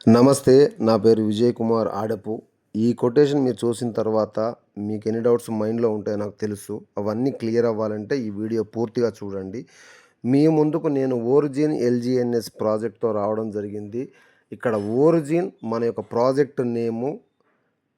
నమస్తే. నా పేరు విజయ్ కుమార్ ఆడపు. ఈ కొటేషన్ మీరు చూసిన తర్వాత మీకు ఎన్ని డౌట్స్ మైండ్‌లో ఉంటాయో నాకు తెలుసు. అవన్నీ క్లియర్ అవ్వాలంటే ఈ వీడియో పూర్తిగా చూడండి. మీ ముందుకు నేను ఓరిజిన్ ఎల్‌జీఎన్‌ఎస్ ప్రాజెక్ట్‌తో రావడం జరిగింది. ఇక్కడ ఓరిజిన్ మన యొక్క ప్రాజెక్ట్ నేము.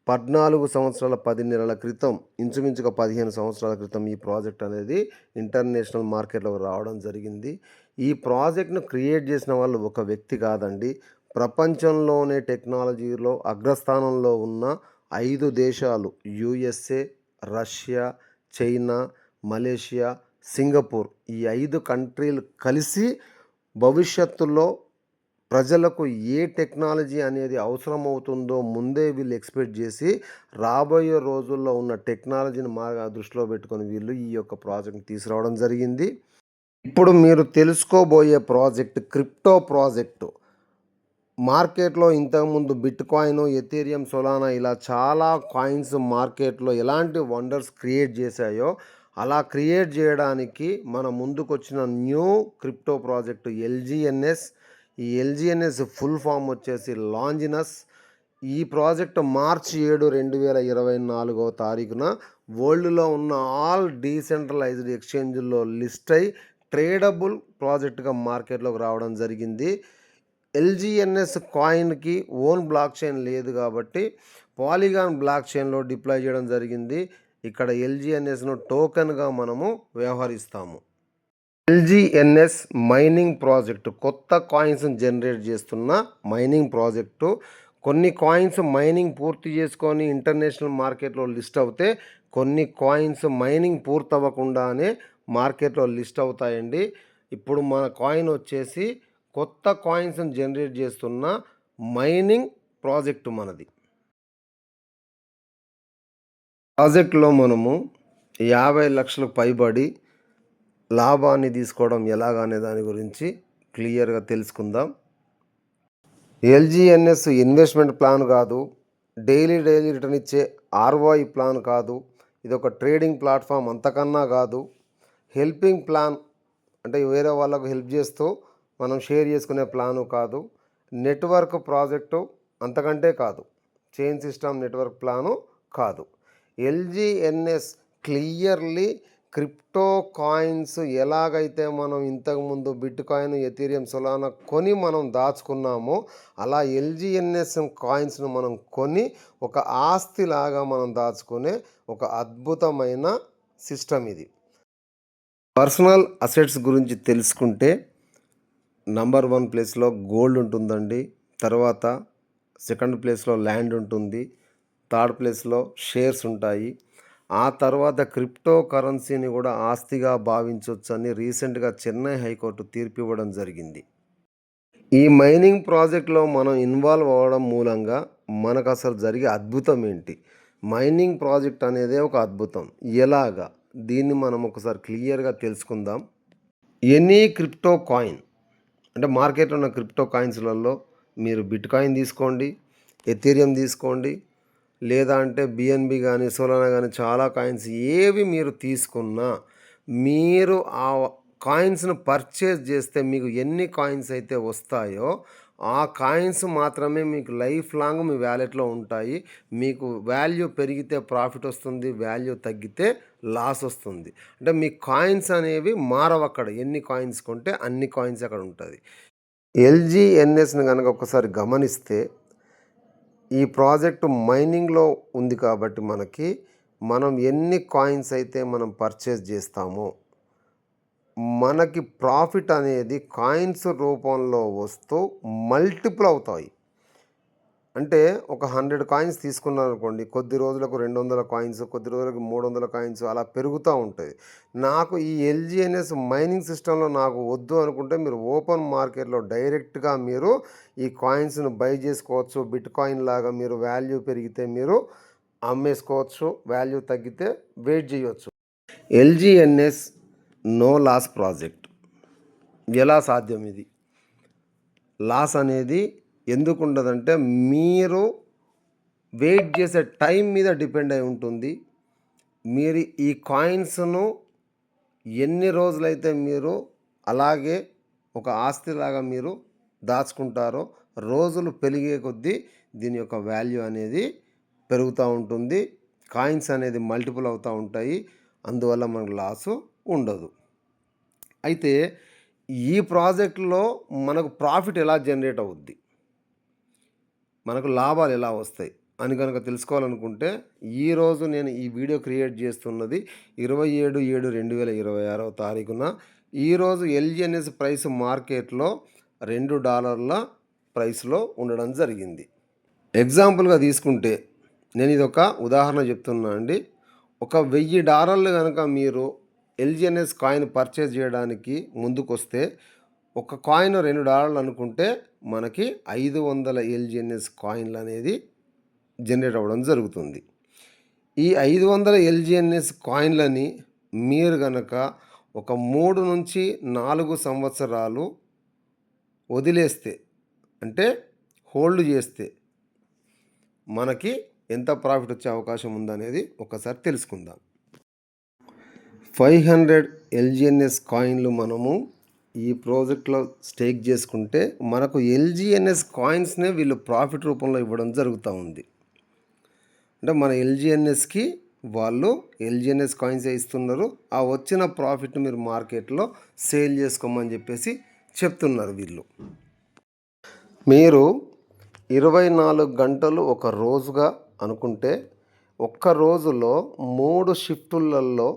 14 సంవత్సరాల 10 నెలల క్రితం, ఇంచుమించుగా 15 సంవత్సరాల క్రితం ఈ ప్రాజెక్ట్ అనేది ఇంటర్నేషనల్ మార్కెట్‌లోకి రావడం జరిగింది. ఈ ప్రాజెక్ట్‌ను క్రియేట్ చేసిన వాళ్ళు ఒక వ్యక్తి కాదండి. ప్రపంచంలోనే టెక్నాలజీలో అగ్రస్థానంలో ఉన్న 5 దేశాలు USA, Russia, China, Malaysia, Singapore ఈ 5 కంట్రీలు కలిసి భవిష్యత్తులో ప్రజలకు ఏ టెక్నాలజీ అనేది అవసరమవుతుందో ముందే వీళ్ళు ఎక్స్‌పెక్ట్ చేసి, రాబోయే రోజుల్లో ఉన్న టెక్నాలజీని దృష్టిలో పెట్టుకొని వీళ్ళు ఈ యొక్క ప్రాజెక్ట్‌ని తీసుకురావడం జరిగింది. ఇప్పుడు మీరు తెలుసుకోబోయే ప్రాజెక్ట్ క్రిప్టో ప్రాజెక్టు. మార్కెట్‌లో ఇంతకుముందు బిట్‌కాయిన్, ఎథీరియం, సోలానా ఇలా చాలా కాయిన్స్ మార్కెట్‌లో ఎలాంటి వండర్స్ క్రియేట్ చేశాయో, అలా క్రియేట్ చేయడానికి మన ముందుకొచ్చిన న్యూ క్రిప్టో ప్రాజెక్ట్ ఎల్‌జీఎన్‌ఎస్. ఈ ఎల్‌జీఎన్‌ఎస్ ఫుల్ ఫామ్ వచ్చేసి లాంజినస్. ఈ ప్రాజెక్ట్ మార్చి 7, 2024 వరల్డ్‌లో ఉన్న ఆల్ డీసెంట్రలైజ్డ్ ఎక్స్‌చేంజ్‌ల్లో లిస్ట్ అయ్యి ట్రేడబుల్ ప్రాజెక్ట్‌గా మార్కెట్‌లోకి రావడం జరిగింది. ఎల్‌జీఎన్‌ఎస్ కాయిన్‌కి ఓన్ బ్లాక్ చైన్ లేదు కాబట్టి పాలిగాన్ బ్లాక్ చైన్‌లో డిప్లాయ్ చేయడం జరిగింది. ఇక్కడ ఎల్‌జీఎన్‌ఎస్‌ను టోకెన్‌గా మనము వ్యవహరిస్తాము. ఎల్‌జీఎన్‌ఎస్ మైనింగ్ ప్రాజెక్టు కొత్త కాయిన్స్‌ని జనరేట్ చేస్తున్న మైనింగ్ ప్రాజెక్టు. కొన్ని కాయిన్స్ మైనింగ్ పూర్తి చేసుకొని ఇంటర్నేషనల్ మార్కెట్లో లిస్ట్ అవుతే, కొన్ని కాయిన్స్ మైనింగ్ పూర్తవ్వకుండానే మార్కెట్లో లిస్ట్ అవుతాయండి. ఇప్పుడు మన కాయిన్ వచ్చేసి కొత్త కాయిన్స్‌ని జనరేట్ చేస్తున్న మైనింగ్ ప్రాజెక్టు మనది. ప్రాజెక్ట్‌లో మనము 50 లక్షలకు పైబడి లాభాన్ని తీసుకోవడం ఎలాగనే దాని గురించి క్లియర్‌గా తెలుసుకుందాం. ఎల్‌జీఎన్‌ఎస్ ఇన్వెస్ట్మెంట్ ప్లాన్ కాదు. డైలీ రిటర్న్ ఇచ్చే ఆర్‌ఓఐ ప్లాన్ కాదు. ఇదొక ట్రేడింగ్ ప్లాట్‌ఫామ్ అంతకన్నా కాదు. హెల్పింగ్ ప్లాన్ అంటే వేరే వాళ్ళకు హెల్ప్ చేస్తూ మనం షేర్ చేసుకునే ప్లాను కాదు. నెట్వర్క్ ప్రాజెక్టు అంతకంటే కాదు. చైన్ సిస్టమ్ నెట్వర్క్ ప్లాను కాదు. ఎల్‌జీఎన్‌ఎస్ క్లియర్లీ క్రిప్టో కాయిన్స్ ఎలాగైతే మనం ఇంతకుముందు బిట్‌కాయిన్, ఎథీరియం, సోలానా కొని మనం దాచుకున్నామో, అలా ఎల్‌జీఎన్‌ఎస్ కాయిన్స్‌ను మనం కొని ఒక ఆస్తిలాగా మనం దాచుకునే ఒక అద్భుతమైన సిస్టమ్ ఇది. పర్సనల్ అసెట్స్ గురించి తెలుసుకుంటే నంబర్ 1 ప్లేస్‌లో గోల్డ్ ఉంటుందండి. తర్వాత సెకండ్ ప్లేస్‌లో ల్యాండ్ ఉంటుంది. థర్డ్ ప్లేస్‌లో షేర్స్ ఉంటాయి. ఆ తర్వాత క్రిప్టో కరెన్సీని కూడా ఆస్తిగా భావించొచ్చని రీసెంట్‌గా చెన్నై హైకోర్టు తీర్పు ఇవ్వడం జరిగింది. ఈ మైనింగ్ ప్రాజెక్ట్‌లో మనం ఇన్వాల్వ్ అవ్వడం మూలంగా మనకు అసలు జరిగే అద్భుతం ఏంటి? మైనింగ్ ప్రాజెక్ట్ అనేదే ఒక అద్భుతం. ఎలాగా? దీన్ని మనం ఒకసారి క్లియర్‌గా తెలుసుకుందాం. ఎనీ క్రిప్టో కాయిన్ అంటే మార్కెట్లో ఉన్న క్రిప్టో కాయిన్స్‌లలో మీరు బిట్‌కాయిన్ తీసుకోండి, ఎథీరియం తీసుకోండి, లేదా అంటే బిఎన్‌బి గానీ, సోలానా గానీ చాలా కాయిన్స్ ఏవి మీరు తీసుకున్నా, మీరు ఆ కాయిన్స్‌ను పర్చేజ్ చేస్తే మీకు ఎన్ని కాయిన్స్ అయితే వస్తాయో, ఆ కాయిన్స్ మాత్రమే మీకు లైఫ్ లాంగ్ మీ వాలెట్‌లో ఉంటాయి. మీకు వాల్యూ పెరిగితే ప్రాఫిట్ వస్తుంది. వాల్యూ తగ్గితే లాస్ వస్తుంది. అంటే మీ కాయిన్స్ అనేవి మారవక్కడ. ఎన్ని కాయిన్స్ కొంటే అన్ని కాయిన్స్ అక్కడ ఉంటది. ఎల్‌జీఎన్‌ఎస్‌ని గనక ఒక్కసారి గమనిస్తే, ఈ ప్రాజెక్ట్ మైనింగ్‌లో ఉంది కాబట్టి మనం ఎన్ని కాయిన్స్ అయితే మనం పర్చేజ్ చేస్తామో, మనకి ప్రాఫిట్ అనేది కాయిన్స్ రూపంలో వస్తూ మల్టిపుల్ అవుతాయి. అంటే ఒక 100 కాయిన్స్ తీసుకున్నారనుకోండి, కొద్ది రోజులకు 200 కాయిన్స్, కొద్ది రోజులకు 300 కాయిన్స్ అలా పెరుగుతూ ఉంటాయి. నాకు ఈ ఎల్‌జీఎన్‌ఎస్ మైనింగ్ సిస్టమ్‌లో నాకు వద్దు అనుకుంటే మీరు ఓపెన్ మార్కెట్‌లో డైరెక్ట్‌గా మీరు ఈ కాయిన్స్‌ను బై చేసుకోవచ్చు. బిట్‌కాయిన్ లాగా మీరు వాల్యూ పెరిగితే మీరు అమ్మేసుకోవచ్చు. వాల్యూ తగ్గితే వెయిట్ చేయొచ్చు. ఎల్‌జీఎన్‌ఎస్ నో లాస్ ప్రాజెక్ట్. ఎలా సాధ్యం ఇది? లాస్ అనేది ఎందుకు ఉండదంటే, మీరు వెయిట్ చేసే టైం మీద డిపెండ్ అయి ఉంటుంది. మీరు ఈ కాయిన్స్‌ను ఎన్ని రోజులైతే మీరు అలాగే ఒక ఆస్తిలాగా మీరు దాచుకుంటారో, రోజులు పెరిగే కొద్దీ దీని యొక్క వాల్యూ అనేది పెరుగుతూ ఉంటుంది. కాయిన్స్ అనేది మల్టిపుల్ అవుతూ ఉంటాయి. అందువల్ల మనకు లాసు ఉండదు. అయితే ఈ ప్రాజెక్టులో మనకు ప్రాఫిట్ ఎలా జనరేట్ అవుద్ది, మనకు లాభాలు ఎలా వస్తాయి అని కనుక తెలుసుకోవాలనుకుంటే, ఈరోజు నేను ఈ వీడియో క్రియేట్ చేస్తున్నది 27/7/2026 ఈరోజు ఎల్జిఎన్ఎస్ ప్రైస్ మార్కెట్లో $2 ప్రైస్లో ఉండడం జరిగింది. ఎగ్జాంపుల్గా తీసుకుంటే నేను ఇది ఒక ఉదాహరణ చెప్తున్నా అండి. ఒక $1000 కనుక మీరు ఎల్జిఎన్ఎస్ కాయిన్ పర్చేజ్ చేయడానికి ముందుకొస్తే, ఒక కాయిన్ $2 అనుకుంటే మనకి 500 ఎల్జిఎన్ఎస్ కాయిన్లు అనేది జనరేట్ అవ్వడం జరుగుతుంది. ఈ 500 ఎల్జిఎన్ఎస్ కాయిన్లని మీరు కనుక ఒక 3 నుంచి 4 సంవత్సరాలు వదిలేస్తే, అంటే హోల్డ్ చేస్తే మనకి ఎంత ప్రాఫిట్ వచ్చే అవకాశం ఉందనేది ఒకసారి తెలుసుకుందాం. 500 ఎల్జిఎన్ఎస్ కాయిన్లు మనము ఈ ప్రాజెక్ట్లో స్టేక్ చేసుకుంటే మనకు ఎల్జిఎన్ఎస్ కాయిన్స్నే వీళ్ళు ప్రాఫిట్ రూపంలో ఇవ్వడం జరుగుతూ ఉంది. అంటే మన ఎల్జిఎన్ఎస్కి వాళ్ళు ఎల్జిఎన్ఎస్ కాయిన్సే ఇస్తున్నారు. ఆ వచ్చిన ప్రాఫిట్ మీరు మార్కెట్లో సేల్ చేసుకోమని చెప్పేసి చెప్తున్నారు వీళ్ళు. మీరు 24 గంటలు ఒక రోజుగా అనుకుంటే, ఒక్క రోజులో 3 షిఫ్టులలో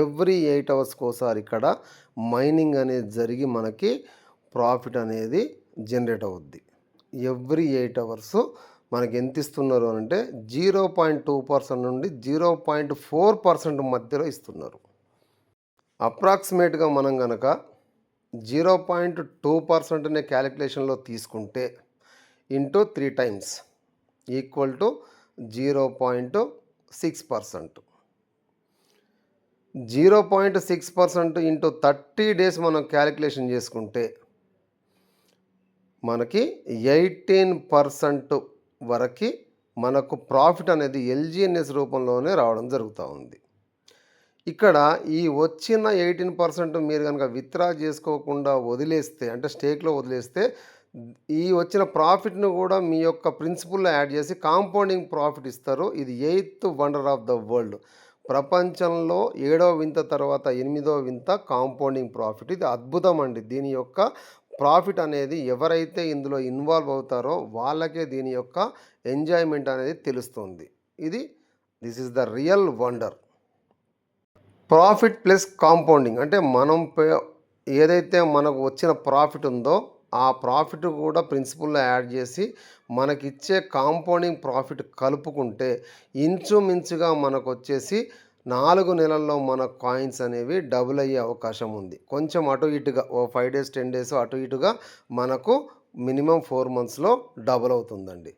ఎవ్రీ 8 అవర్స్కి ఒకసారి ఇక్కడ మైనింగ్ అనేది జరిగి మనకి ప్రాఫిట్ అనేది జనరేట్ అవుద్ది. ఎవ్రీ 8 అవర్స్ మనకి ఎంత ఇస్తున్నారు అంటే 0.2% నుండి 0.4% మధ్యలో ఇస్తున్నారు. అప్రాక్సిమేట్గా మనం కనుక 0.2%నే క్యాలిక్యులేషన్లో తీసుకుంటే into 3 times equal to 0.6%. 0.6% into 30 days మనం క్యాలిక్యులేషన్ చేసుకుంటే మనకి 18% వరకు మనకు ప్రాఫిట్ అనేది ఎల్జిఎన్ఎస్ రూపంలోనే రావడం జరుగుతూ ఉంది. ఇక్కడ ఈ వచ్చిన 18% మీరు కనుక విత్డ్రా చేసుకోకుండా వదిలేస్తే, అంటే స్టేక్లో వదిలేస్తే, ఈ వచ్చిన ప్రాఫిట్ను కూడా మీ యొక్క ప్రిన్సిపల్లో యాడ్ చేసి కాంపౌండింగ్ ప్రాఫిట్ ఇస్తారు. ఇది 8th wonder of the world. ప్రపంచంలో 7వ వింత తర్వాత 8వ వింత కాంపౌండింగ్ ప్రాఫిట్. ఇది అద్భుతం అండి. దీని యొక్క ప్రాఫిట్ అనేది ఎవరైతే ఇందులో ఇన్వాల్వ్ అవుతారో వాళ్ళకే దీని యొక్క ఎంజాయ్మెంట్ అనేది తెలుస్తుంది. This is the real wonder. Profit plus compounding అంటే మనం ఏదైతే మనకు వచ్చిన ప్రాఫిట్ ఉందో ఆ ప్రాఫిట్ కూడా ప్రిన్సిపల్లో యాడ్ చేసి మనకిచ్చే కాంపౌండింగ్ ప్రాఫిట్ కలుపుకుంటే ఇంచుమించుగా మనకు వచ్చేసి 4 నెలల్లో మన కాయిన్స్ అనేవి డబుల్ అయ్యే అవకాశం ఉంది. కొంచెం అటు ఇటుగా 5 days 10 days అటు ఇటుగా మనకు మినిమం 4 monthsలో డబుల్ అవుతుందండి.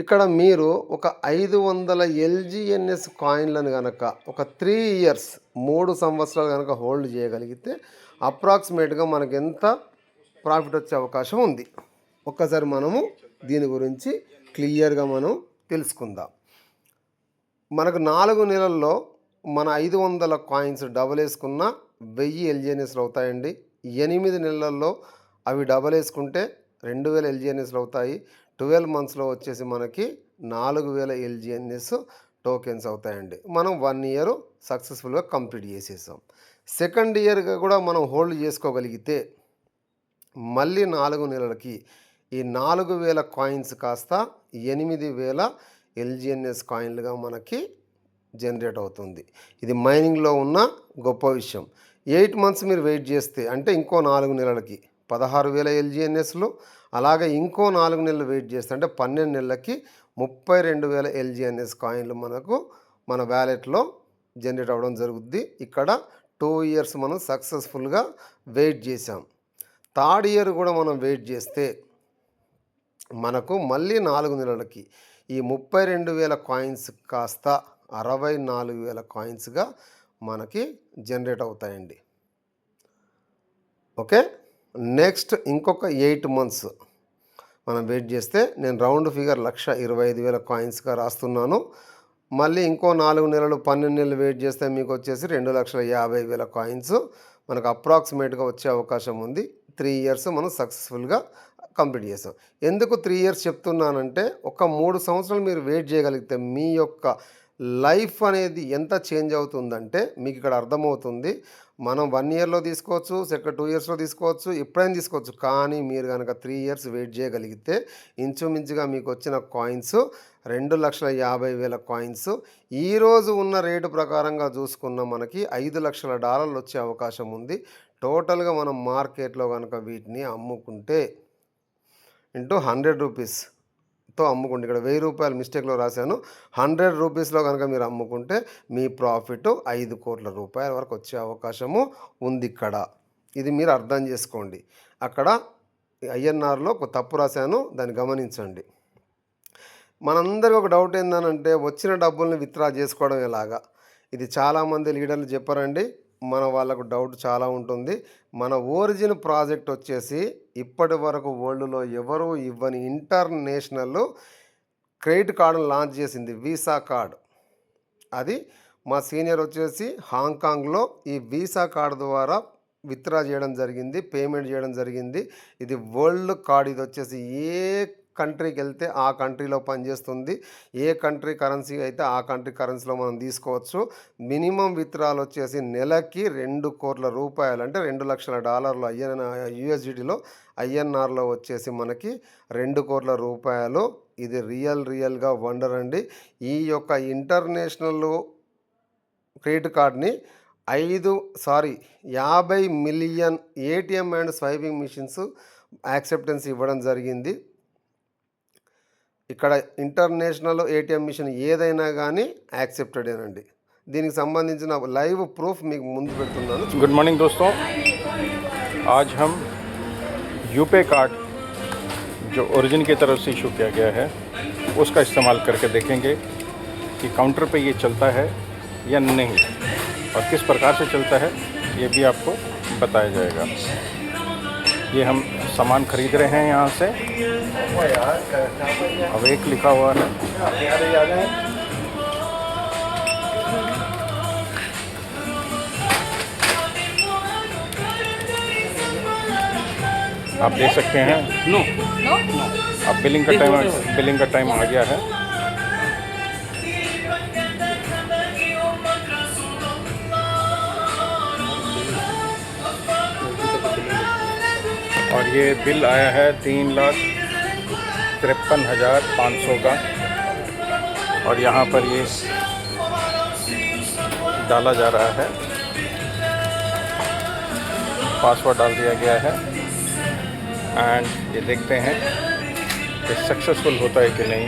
ఇక్కడ మీరు ఒక 500 ఎల్జిఎన్ఎస్ కాయిన్లను కనుక ఒక 3 years 3 సంవత్సరాలు కనుక హోల్డ్ చేయగలిగితే అప్రాక్సిమేట్గా మనకు ఎంత ప్రాఫిట్ వచ్చే అవకాశం ఉంది. ఒక్కసారి మనము దీని గురించి క్లియర్గా మనం తెలుసుకుందాం. మనకు 4 నెలల్లో మన 500 కాయిన్స్ డబల్ వేసుకున్న 1000 ఎల్జిఎన్ఎస్లు అవుతాయండి. 8 నెలల్లో అవి డబల్ వేసుకుంటే 2000 ఎల్జిఎన్ఎస్లు అవుతాయి. 12 monthsలో వచ్చేసి మనకి 4000 ఎల్జిఎన్ఎస్ టోకెన్స్ అవుతాయండి. మనం 1 year సక్సెస్ఫుల్గా కంప్లీట్ చేసేసాం. సెకండ్ ఇయర్గా కూడా మనం హోల్డ్ చేసుకోగలిగితే మళ్ళీ 4 నెలలకి ఈ 4000 కాయిన్స్ కాస్త 8000 ఎల్జిఎన్ఎస్ కాయిన్లుగా మనకి జనరేట్ అవుతుంది. ఇది మైనింగ్లో ఉన్న గొప్ప విషయం. 8 months మీరు వెయిట్ చేస్తే, అంటే ఇంకో 4 నెలలకి 16,000 ఎల్జిఎన్ఎస్లు, అలాగే ఇంకో 4 నెలలు వెయిట్ చేస్తే అంటే 12 నెలలకి 32,000 ఎల్జిఎన్ఎస్ కాయిన్లు మనకు మన వ్యాలెట్లో జనరేట్ అవ్వడం జరుగుద్ది. ఇక్కడ 2 years మనం సక్సెస్ఫుల్గా వెయిట్ చేసాం. థర్డ్ ఇయర్ కూడా మనం వెయిట్ చేస్తే మనకు మళ్ళీ 4 నెలలకి ఈ 32,000 కాయిన్స్ కాస్త 64,000 కాయిన్స్గా మనకి జనరేట్ అవుతాయండి. ఓకే, నెక్స్ట్ ఇంకొక 8 months మనం వెయిట్ చేస్తే, నేను రౌండ్ ఫిగర్ 1,25,000 కాయిన్స్గా రాస్తున్నాను. మళ్ళీ ఇంకో 4 నెలలు 12 నెలలు వెయిట్ చేస్తే మీకు వచ్చేసి 2,50,000 కాయిన్స్ మనకు అప్రాక్సిమేట్గా వచ్చే అవకాశం ఉంది. 3 ఇయర్స్ మనం సక్సెస్ఫుల్గా కంప్లీట్ చేసాం. ఎందుకు 3 ఇయర్స్ చెప్తున్నానంటే, ఒక 3 సంవత్సరాలు మీరు వెయిట్ చేయగలిగితే మీ యొక్క లైఫ్ అనేది ఎంత చేంజ్ అవుతుందంటే మీకు ఇక్కడ అర్థమవుతుంది. మనం 1 ఇయర్‌లో తీసుకోవచ్చు, 2 ఇయర్స్‌లో తీసుకోవచ్చు, ఎప్పుడైనా తీసుకోవచ్చు. కానీ మీరు గనక 3 ఇయర్స్ వెయిట్ చేయగలిగితే ఇంచుమించుగా మీకొచ్చిన కాయిన్స్ 2,50,000 కాయిన్స్ ఈరోజు ఉన్న రేటు ప్రకారంగా చూసుకున్న మనకి $5,00,000 వచ్చే అవకాశం ఉంది. టోటల్‌గా మనం మార్కెట్‌లో గనక వీటిని అమ్ముకుంటే ఇంటూ 100 రూపీస్‌తో అమ్ముకుంటే, ఇక్కడ ₹1000 మిస్టేక్‌లో రాశాను. 100 రూపీస్‌లో గనక మీరు అమ్ముకుంటే మీ ప్రాఫిట్ ₹5,00,00,000 వరకు వచ్చే అవకాశము ఉందిక్కడ. ఇది మీరు అర్థం చేసుకోండి. అక్కడ ఐఎన్ఆర్‌లో ఒక తప్పు రాశాను, దాన్ని గమనించండి. మనందరికి ఒక డౌట్ ఏందనంటే, వచ్చిన డబ్బుల్ని విత్‌డ్రా చేసుకోవడం ఎలాగా? ఇది చాలామంది లీడర్లు చెప్పారండి. మన వాళ్ళకు డౌట్ చాలా ఉంటుంది. మన ఒరిజిన్ ప్రాజెక్ట్ వచ్చేసి ఇప్పటి వరకు వరల్డ్‌లో ఎవరు ఇవ్వని ఇంటర్నేషనల్ క్రెడిట్ కార్డును లాంచ్ చేసింది వీసా కార్డ్. అది మా సీనియర్ వచ్చేసి హాంకాంగ్లో ఈ వీసా కార్డు ద్వారా విత్‌డ్రా చేయడం జరిగింది, పేమెంట్ చేయడం జరిగింది. ఇది వరల్డ్ కార్డ్. ఇది వచ్చేసి ఏ కంట్రీకి వెళ్తే ఆ కంట్రీలో పనిచేస్తుంది. ఏ కంట్రీ కరెన్సీ అయితే ఆ కంట్రీ కరెన్సీలో మనం తీసుకోవచ్చు. మినిమం విత్‌డ్రాల్ వచ్చేసి నెలకి ₹2,00,00,000 అంటే $2,00,000 యూఎస్‌డిటీలో, ఐఎన్ఆర్‌లో వచ్చేసి మనకి ₹2,00,00,000. ఇది రియల్‌గా వండర్ అండి. ఈ యొక్క ఇంటర్నేషనల్ క్రెడిట్ కార్డ్‌ని 50 million ATM and swiping machines acceptance ఇవ్వడం జరిగింది. ఇక్కడ ఇంటర్నేషనల్ ఏటీఎం మిషన్ ఏదైనా కానీ యాక్సెప్టెడేనండి. దీనికి సంబంధించిన లైవ్ ప్రూఫ్ మీకు ముందు పెడుతున్నాను. गुड मॉर्निंग दोस्तों, आज हम यूपे कार्ड जो ओरिजिन की तरफ से इशू किया गया है उसका इस्तेमाल करके देखेंगे कि काउंटर पे ये चलता है या नहीं, और किस प्रकार से चलता है ये भी आपको बताया जाएगा। ये हम सामान खरीद रहे हैं यहाँ से। अब एक लिखा हुआ है, आप दे सकते हैं। नो अब बिलिंग का टाइम आ गया है। और ये बिल आया है 3,53,500 का, और यहाँ पर ये डाला जा रहा है, पासवर्ड डाल दिया गया है। एंड ये देखते हैं कि सक्सेसफुल होता है कि नहीं।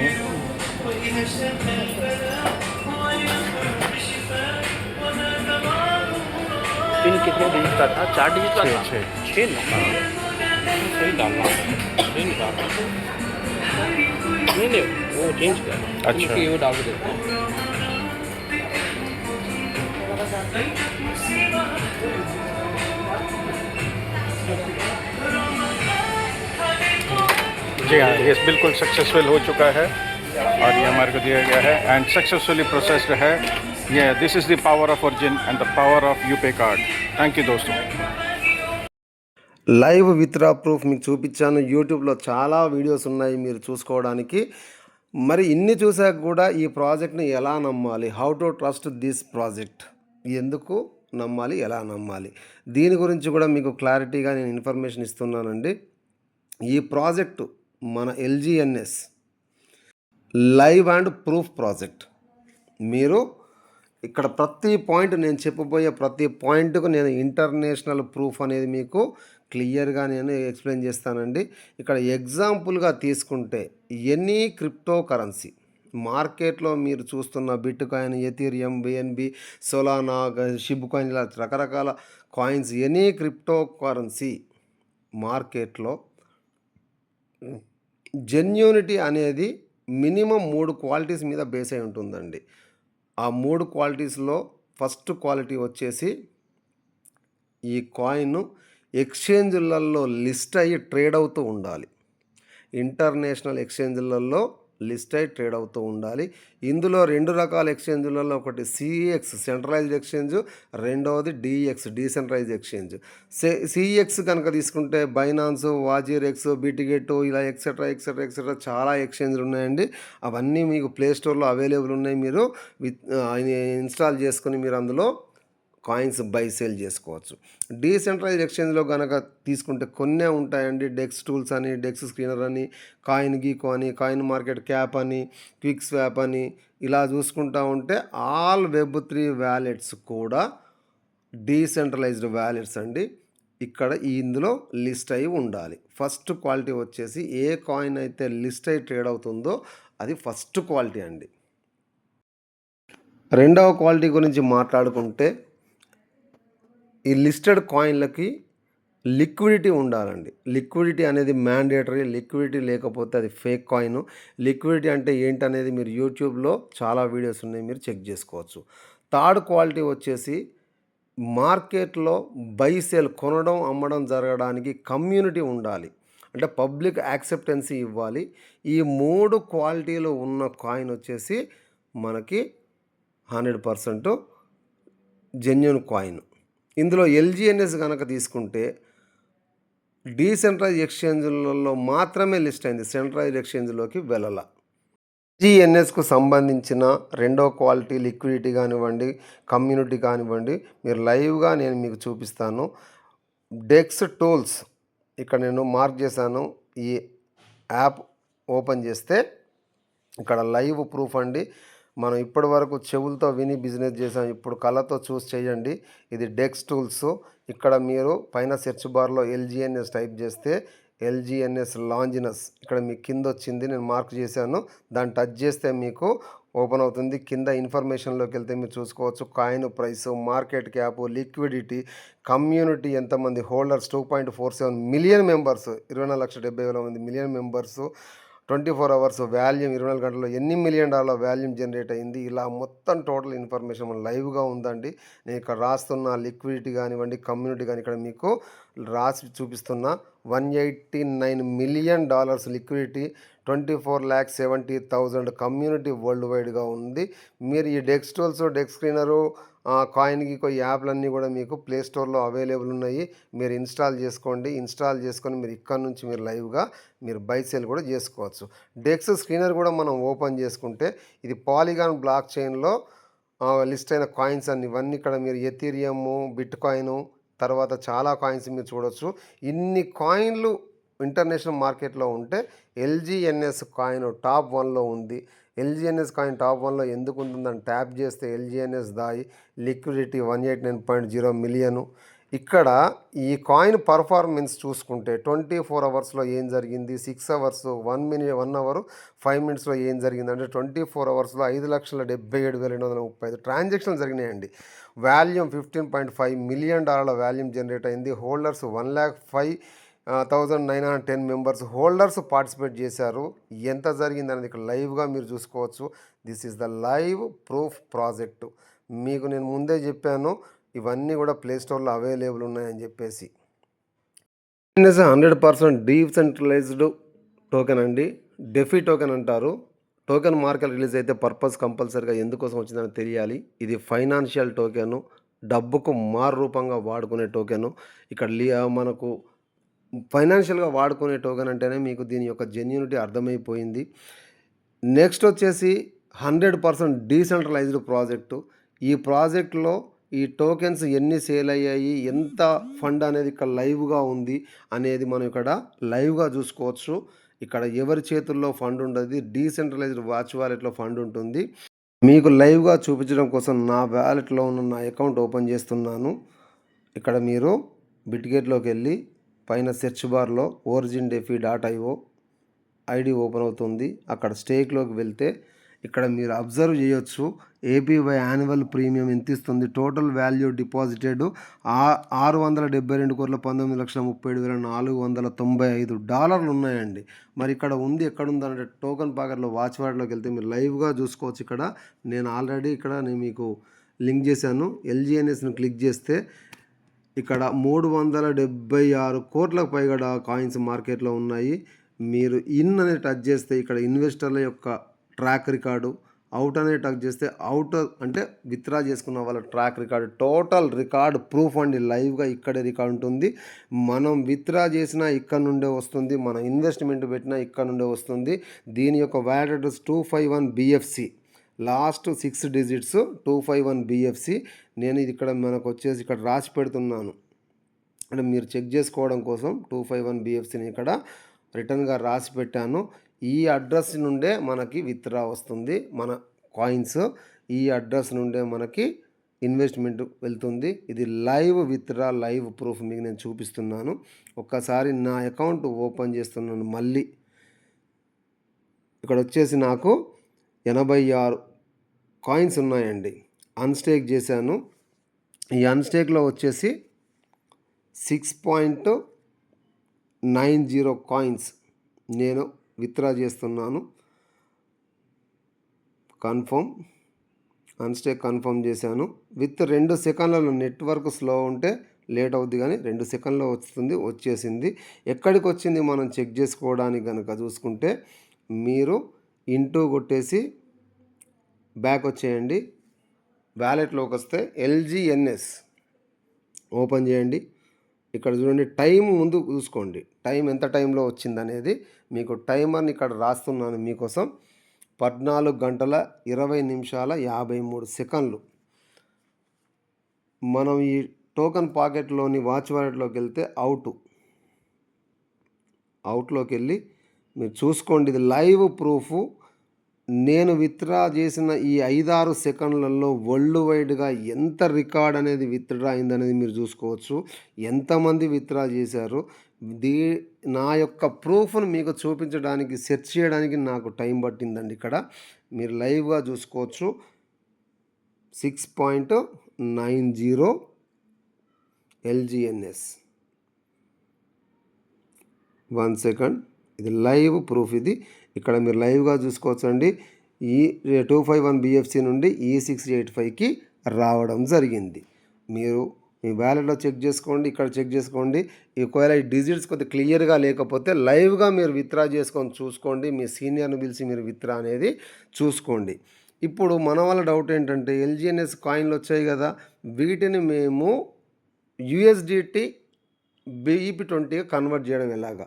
पिन कितने डिजिट का था? 4 डिजिट का था। 6 ना? सही डालना, सही निकालना। नहीं वो चेंज कर। अच्छा, वो डाल के देखो। जी हाँ, ये बिल्कुल सक्सेसफुल हो चुका है और ये हमारे को दिया गया है एंड सक्सेसफुली प्रोसेस्ड है। ये this is the power of origin and the power of यूपे card. Thank you दोस्तों। లైవ్ విత్‌డ్రా ప్రూఫ్ మీకు చూపించాను. యూట్యూబ్లో చాలా వీడియోస్ ఉన్నాయి మీరు చూసుకోవడానికి. మరి ఇన్ని చూసాక కూడా ఈ ప్రాజెక్ట్ని ఎలా నమ్మాలి, how to trust this project, ఎందుకు నమ్మాలి, ఎలా నమ్మాలి, దీని గురించి కూడా మీకు క్లారిటీగా నేను ఇన్ఫర్మేషన్ ఇస్తున్నానండి. ఈ ప్రాజెక్టు మన ఎల్జీఎన్ఎస్ లైవ్ అండ్ ప్రూఫ్ ప్రాజెక్ట్. మీరు ఇక్కడ ప్రతి పాయింట్, నేను చెప్పబోయే ప్రతి పాయింట్కు నేను ఇంటర్నేషనల్ ప్రూఫ్ అనేది మీకు క్లియర్గా నేను ఎక్స్ప్లెయిన్ చేస్తానండి. ఇక్కడ ఎగ్జాంపుల్గా తీసుకుంటే ఎనీ క్రిప్టో కరెన్సీ మార్కెట్లో మీరు చూస్తున్న bit coin, Ethereum, BNB, Solana, SHIB coin, ఇలా రకరకాల కాయిన్స్, ఎనీ క్రిప్టో కరెన్సీ మార్కెట్లో జెన్యూనిటీ అనేది మినిమం 3 క్వాలిటీస్ మీద బేస్ అయి ఉంటుందండి. ఆ 3 క్వాలిటీస్లో ఫస్ట్ క్వాలిటీ వచ్చేసి ఈ కాయిన్ ఎక్స్చేంజ్లలో లిస్ట్ అయ్యి ట్రేడ్ అవుతూ ఉండాలి. ఇంటర్నేషనల్ ఎక్స్చేంజ్లలో లిస్ట్ అయి ట్రేడ్ అవుతూ ఉండాలి. ఇందులో 2 రకాల ఎక్స్చేంజ్లలో ఒకటి సిఈఎక్స్ సెంట్రలైజ్డ్ ఎక్స్చేంజ్, రెండవది డిఎక్స్ డీసెంట్రలైజ్డ్ ఎక్స్చేంజ్. సిఈఎక్స్ కనుక తీసుకుంటే బైనాన్స్, వాజీరెక్స్, బిటిగెట్ ఇలా ఎక్సెట్రా ఎక్సెట్రా ఎక్సెట్రా చాలా ఎక్స్చేంజ్లు ఉన్నాయండి. అవన్నీ మీకు ప్లే స్టోర్లో అవైలబుల్ ఉన్నాయి. మీరు ఇన్స్టాల్ చేసుకొని మీరు అందులో కాయిన్స్ బై సేల్ చేసుకోవచ్చు. డీసెంట్రలైజ్ ఎక్స్చేంజ్లో కనుక తీసుకుంటే కొన్నే ఉంటాయండి. డెక్స్ టూల్స్ అని, డెక్స్ స్క్రీనర్ అని, కాయిన్ గీకో అని, కాయిన్ మార్కెట్ క్యాప్ అని, క్విక్ స్వాప్ అని ఇలా చూసుకుంటా ఉంటే ఆల్ వెబ్3 వ్యాలెట్స్ కూడా డీసెంట్రలైజ్డ్ వ్యాలెట్స్ అండి. ఇక్కడ ఇందులో లిస్ట్ అయి ఉండాలి. ఫస్ట్ క్వాలిటీ వచ్చేసి ఏ కాయిన్ అయితే లిస్ట్ అయి ట్రేడ్ అవుతుందో అది ఫస్ట్ క్వాలిటీ అండి. రెండవ క్వాలిటీ గురించి మాట్లాడుకుంటే ఈ లిస్టెడ్ కాయిన్లకి లిక్విడిటీ ఉండాలండి. లిక్విడిటీ అనేది మ్యాండేటరీ. లిక్విడిటీ లేకపోతే అది ఫేక్ కాయిన్. లిక్విడిటీ అంటే ఏంటనేది మీరు యూట్యూబ్లో చాలా వీడియోస్ ఉన్నాయి, మీరు చెక్ చేసుకోవచ్చు. థర్డ్ క్వాలిటీ వచ్చేసి మార్కెట్లో బై సేల్ కొనడం అమ్మడం జరగడానికి కమ్యూనిటీ ఉండాలి. అంటే పబ్లిక్ యాక్సెప్టెన్సీ ఇవ్వాలి. ఈ 3 క్వాలిటీలు ఉన్న కాయిన్ వచ్చేసి మనకి 100% జెన్యూన్ కాయిన్. ఇందులో ఎల్జీఎన్ఎస్ కనుక తీసుకుంటే డీసెంట్రలైజ్ ఎక్స్చేంజ్లలో మాత్రమే లిస్ట్ అయింది, సెంట్రలైజ్ ఎక్స్చేంజ్లోకి వెళ్ళాల. ఎల్జీఎన్ఎస్కు సంబంధించిన రెండో క్వాలిటీ లిక్విడిటీ కానివ్వండి, కమ్యూనిటీ కానివ్వండి, మీరు లైవ్గా నేను మీకు చూపిస్తాను. డెక్స్ టూల్స్ ఇక్కడ నేను మార్క్ చేశాను. ఈ యాప్ ఓపెన్ చేస్తే ఇక్కడ లైవ్ ప్రూఫ్ అండి. మనం ఇప్పటి వరకు చెవులతో విని బిజినెస్ చేసాం, ఇప్పుడు కళ్ళతో చూసి చేయండి. ఇది డెక్స్ టూల్స్. ఇక్కడ మీరు పైన సెర్చ్ బార్లో ఎల్జీఎన్ఎస్ టైప్ చేస్తే ఎల్జీఎన్ఎస్ లాంజినస్ ఇక్కడ మీకు కింద వచ్చింది, నేను మార్క్ చేశాను. దాన్ని టచ్ చేస్తే మీకు ఓపెన్ అవుతుంది. కింద ఇన్ఫర్మేషన్లోకి వెళ్తే మీరు చూసుకోవచ్చు coin price, market cap, liquidity, community, ఎంతమంది హోల్డర్స్ 2.47 మిలియన్ మెంబర్స్, 24,70,000 మంది మిలియన్ మెంబర్స్, 24 అవర్స్ వాల్యూమ్, 24 గంటల్లో ఎన్ని $1 మిలియన్ వాల్యూమ్ జనరేట్ అయింది. ఇలా మొత్తం టోటల్ ఇన్ఫర్మేషన్ లైవ్గా ఉందండి. నేను ఇక్కడ రాస్తున్న లిక్విడిటీ కానివ్వండి, కమ్యూనిటీ కానీ ఇక్కడ మీకు రాసి చూపిస్తున్న $189 మిలియన్ లిక్విడిటీ, 24,70,000 కమ్యూనిటీ వరల్డ్ వైడ్గా ఉంది. మీరు ఈ డెక్స్ టూల్స్, డెక్స్ స్క్రీనరు, కాయిన్కి యాప్లన్నీ కూడా మీకు ప్లే స్టోర్లో అవైలబుల్ ఉన్నాయి. మీరు ఇన్స్టాల్ చేసుకోండి. ఇన్స్టాల్ చేసుకొని మీరు ఇక్కడ నుంచి మీరు లైవ్గా మీరు బై సేల్ కూడా చేసుకోవచ్చు. డెక్స్ స్క్రీనర్ కూడా మనం ఓపెన్ చేసుకుంటే ఇది పాలిగాన్ బ్లాక్ చైన్లో లిస్ట్ అయిన కాయిన్స్ అన్ని ఇవన్నీ ఇక్కడ మీరు ఎథీరియము, బిట్ కాయిన్, తర్వాత చాలా కాయిన్స్ మీరు చూడవచ్చు. ఇన్ని కాయిన్లు ఇంటర్నేషనల్ మార్కెట్లో ఉంటే ఎల్జీఎన్ఎస్ కాయిన్ టాప్ 1లో ఉంది. ఎల్జీఎన్ఎస్ కాయిన్ టాప్ 1లో ఎందుకు ఉంటుందని ట్యాప్ చేస్తే ఎల్జీఎన్ఎస్ దాయి లిక్విడిటీ 189.0 మిలియన్. ఇక్కడ ఈ కాయిన్ పర్ఫార్మెన్స్ చూసుకుంటే 24 అవర్స్లో ఏం జరిగింది, 6 అవర్స్, 1 అవర్ 5 మినిట్స్లో ఏం జరిగింది అంటే 24 అవర్స్లో 5,77,235 ట్రాన్సాక్షన్లు జరిగినాయండి. వాల్యూమ్ $15.5 మిలియన్ వాల్యూమ్ జనరేట్ అయింది. హోల్డర్స్ 1,05,910 మెంబర్స్ హోల్డర్స్ పార్టిసిపేట్ చేశారు. ఎంత జరిగింది అనేది ఇక్కడ లైవ్గా మీరు చూసుకోవచ్చు. This is the live proof project. మీకు నేను ముందే చెప్పాను ఇవన్నీ కూడా ప్లే స్టోర్లో అవైలబుల్ ఉన్నాయని చెప్పేసి. 100% డీసెంట్రలైజ్డ్ టోకెన్ అండి. డెఫీ టోకెన్ అంటారు. టోకెన్ మార్కెట్ రిలీజ్ అయితే పర్పస్ కంపల్సరీగా ఎందుకోసం వచ్చిందని తెలియాలి. ఇది ఫైనాన్షియల్ టోకెను, డబ్బుకు మారు రూపంగా వాడుకునే టోకెను. ఇక్కడ మనకు ఫైనాన్షియల్గా వాడుకునే టోకెన్ అంటేనే మీకు దీని యొక్క జెన్యూనిటీ అర్థమైపోయింది. నెక్స్ట్ వచ్చేసి 100% డీసెంట్రలైజ్డ్ ప్రాజెక్టు. ఈ ప్రాజెక్ట్లో ఈ టోకెన్స్ ఎన్ని సేల్ అయ్యాయి, ఎంత ఫండ్ అనేది ఇక్కడ లైవ్గా ఉంది అనేది మనం ఇక్కడ లైవ్గా చూసుకోవచ్చు. ఇక్కడ ఎవరి చేతుల్లో ఫండ్ ఉండదు, డీసెంట్రలైజ్డ్ వాచ్ వాలెట్లో ఫండ్ ఉంటుంది. మీకు లైవ్గా చూపించడం కోసం నా వ్యాలెట్లో ఉన్న నా అకౌంట్ ఓపెన్ చేస్తున్నాను. ఇక్కడ మీరు బిట్గేట్లోకి వెళ్ళి పైన సెర్చ్ బార్లో origindefi.io ఐడి ఓపెన్ అవుతుంది. అక్కడ స్టేక్లోకి వెళ్తే ఇక్కడ మీరు అబ్జర్వ్ చేయొచ్చు ఏపీవై యాన్యువల్ ప్రీమియం ఎంత ఇస్తుంది. టోటల్ వాల్యూ డిపాజిటెడ్ $672,19,37,495 ఉన్నాయండి. మరి ఇక్కడ ఉంది, ఎక్కడ ఉందంటే టోకెన్ పాకెట్లో వాచ్ వార్డ్లోకి వెళ్తే మీరు లైవ్గా చూసుకోవచ్చు. ఇక్కడ నేను ఆల్రెడీ నేను మీకు లింక్ చేశాను. ఎల్జీఎన్ఎస్ని క్లిక్ చేస్తే ఇక్కడ 376 కోట్లకు పైగా కాయిన్స్ మార్కెట్లో ఉన్నాయి. మీరు ఇన్ అనేది టచ్ చేస్తే ఇక్కడ ఇన్వెస్టర్ల యొక్క ట్రాక్ రికార్డు, అవుట్ అనేది టచ్ చేస్తే అవుట్ అంటే విత్డ్రా చేసుకున్న వాళ్ళ track record, total record proof అండి. లైవ్గా ఇక్కడే రికార్డ్ ఉంటుంది. మనం విత్డ్రా చేసినా ఇక్కడ నుండే వస్తుంది, మన ఇన్వెస్ట్మెంట్ పెట్టినా ఇక్కడ నుండే వస్తుంది. దీని యొక్క valid address 251 BFC, last 6 digits 251 BFC. నేను ఇది ఇక్కడ మనకు వచ్చేసి ఇక్కడ రాసి పెడుతున్నాను, అంటే మీరు చెక్ చేసుకోవడం కోసం 251 BFCని ఇక్కడ రిటర్న్గా రాసి పెట్టాను. ఈ అడ్రస్ నుండే మనకి విత్డ్రా వస్తుంది మన కాయిన్స్, ఈ అడ్రస్ నుండే మనకి ఇన్వెస్ట్మెంట్ వెళ్తుంది. ఇది లైవ్ విత్డ్రా, లైవ్ ప్రూఫ్ మీకు నేను చూపిస్తున్నాను. ఒక్కసారి నా అకౌంట్ ఓపెన్ చేస్తున్నాను. మళ్ళీ ఇక్కడ వచ్చేసి నాకు 86 కాయిన్స్ ఉన్నాయండి. అన్స్టేక్ చేశాను. ఈ అన్స్టేక్లో వచ్చేసి 6.90 కాయిన్స్ నేను విత్డ్రా చేస్తున్నాను. కన్ఫర్మ్, అన్స్టేక్ కన్ఫర్మ్ చేశాను. విత్ 2 సెకండ్లలో, నెట్వర్క్ స్లో ఉంటే లేట్ అవుద్ది కానీ 2 సెకండ్లో వస్తుంది. వచ్చేసింది. ఎక్కడికి వచ్చింది మనం చెక్ చేసుకోవడానికి కనుక చూసుకుంటే, మీరు ఇంటూ కొట్టేసి బ్యాక్ వచ్చేయండి. వ్యాలెట్లోకి వస్తే LGNS ఓపెన్ చేయండి. ఇక్కడ చూడండి, టైం ముందు చూసుకోండి, టైం ఎంత టైంలో వచ్చిందనేది మీకు టైమర్ని ఇక్కడ రాస్తున్నాను మీకోసం. 14 గంటల 20 నిమిషాల 53 సెకండ్లు. మనం ఈ టోకెన్ పాకెట్లోని వాచ్ వాలెట్లోకి వెళ్తే అవుట్లోకి వెళ్ళి మీరు చూసుకోండి. ఇది లైవ్ ప్రూఫ్. నేను విత్డ్రా చేసిన ఈ 5-6 సెకండ్లలో వరల్డ్ వైడ్గా ఎంత రికార్డ్ అనేది విత్డ్రా అయిందనేది మీరు చూసుకోవచ్చు. ఎంతమంది విత్డ్రా చేశారు. నా యొక్క ప్రూఫ్ను మీకు చూపించడానికి, సెర్చ్ చేయడానికి నాకు టైం పట్టిందండి. ఇక్కడ మీరు లైవ్గా చూసుకోవచ్చు. 6.90 LGNS. 1 సెకండ్, ఇది లైవ్ ప్రూఫ్. ఇది ఇక్కడ మీరు లైవ్గా చూసుకోవచ్చు అండి. ఈ 251 BFC నుండి E685కి రావడం జరిగింది. మీరు మీ వ్యాలెట్లో చెక్ చేసుకోండి, ఇక్కడ చెక్ చేసుకోండి. ఒకవేళ ఈ డిజిట్స్ కొద్దిగా క్లియర్గా లేకపోతే లైవ్గా మీరు విత్డ్రా చేసుకొని చూసుకోండి. మీ సీనియర్ని పిలిచి మీరు విత్డ్రా అనేది చూసుకోండి. ఇప్పుడు మన వాళ్ళ డౌట్ ఏంటంటే, LGNS కాయిన్లు వచ్చాయి కదా, వీటిని మేము USDT BEP20గా కన్వర్ట్ చేయడం ఎలాగా?